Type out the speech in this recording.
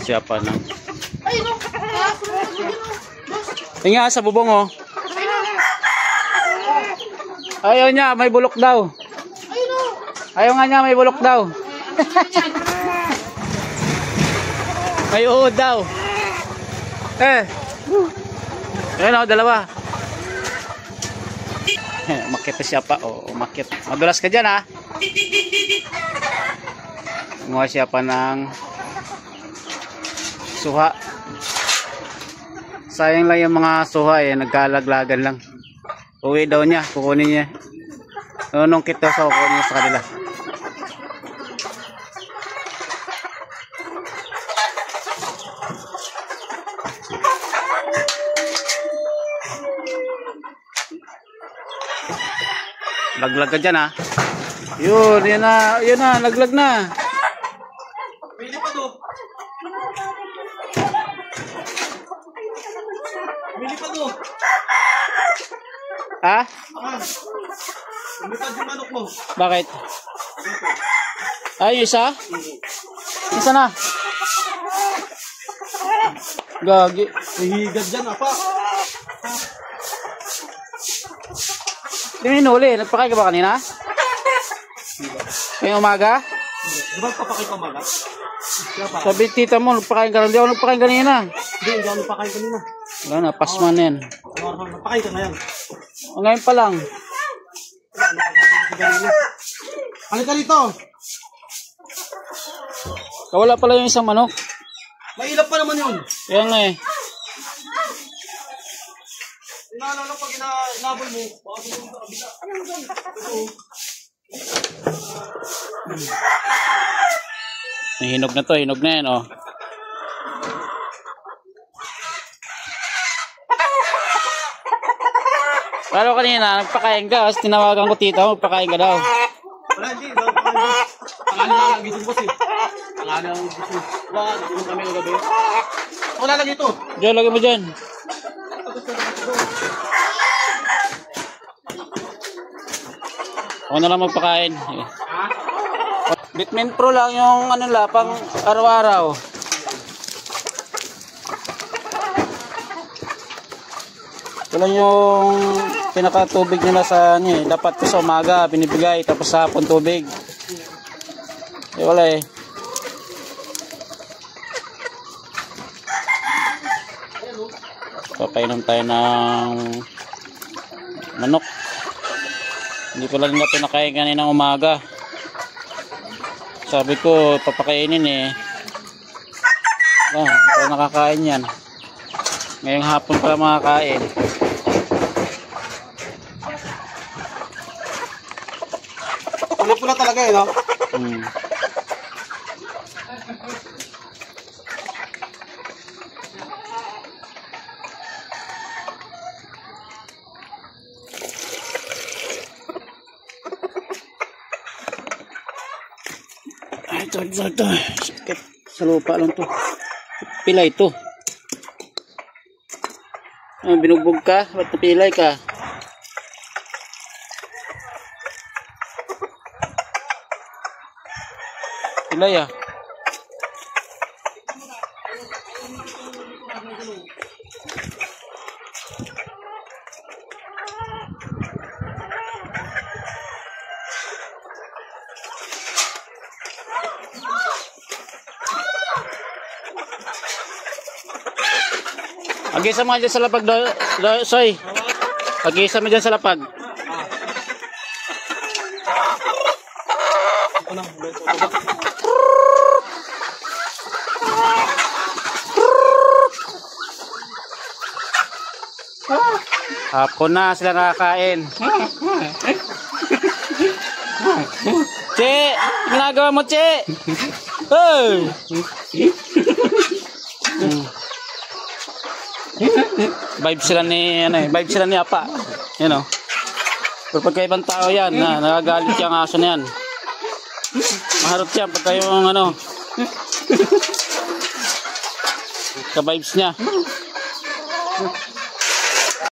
siya pa na. Tingnan sa bubong oh. Ayaw niya, may bulok daw. Ayaw nga niya, may bulok daw. May uod daw. Ayan o, dalawa. Umakyat siya pa. O, umakyat. Madulas ka dyan ha. Kumuha siya pa ng suha. Sayang lang yung mga suha eh. Nagkalaglagan lang. Uwi daw niya. Kukunin niya. Nung kito sa kukunin niya sa kanila. Laglag ka dyan ha. Yun, yan na, laglag na. Pili pa to. Pili pa to. Ha? Lumipad yung manok mo. Bakit? Ay, isa? Isa na. Gagi. Hihigad dyan, apa. Hindi mo hinuli. Nagpakain ka ba kanina? Kaya umaga? Di ba papakain ka maga? Sabi tita mo, nagpakain ka rin. Hindi ako nagpakain kanina. Hindi ako nagpakain kanina. Wala na, pasman yan. Nagpakain ka ngayon. Ngayon pa lang. Halika dito. Kawala pala yung isang manok. Mailap pa naman yun. Kaya nga eh. Inaalala pag inabol mo, baka sumunod sa kabila. Hinog na to, hinog na yan oh. Pero kanina, nagpakain ka, tapos tinawagan ko tita mo, magpakain ka daw. Wala, hindi. Tangali na lang gising boss eh. Tangali na lang gising. Wala, gising kami kagabi. Wala lagi ito. Diyan, lagay mo dyan. Ako na lang magpakain. Bitmin Pro lang yung ano la, pang araw-araw. Ito lang yung pinakatubig nila sa ano eh. Dapat ko sa umaga binibigay, tapos sa hapon tubig. Eh wala eh. Papainom tayo ng manok. Hindi ko lang na pinakain kaninang umaga. Sabi ko papakainin eh. Ito nakakain yan. Ngayong hapon pala makakain. Pula-pula talaga eh, no? Ito. Sakit. Sa lupa lang to. Pilay to. Binugbog ka? Ba't napilay ka? Pilay ah. Pag-isa mo dyan sa lapag, Soy. Pag-isa mo dyan sa lapag. Hapon na sila nakakain. Che! Ginagawa mo, Che! Hey! Vibe sila ni vibe sila ni Apa. You know. Pero pagka ibang tao yan, nagagalit yung aso na yan. Maharot siya pagka yung ka-vibes niya.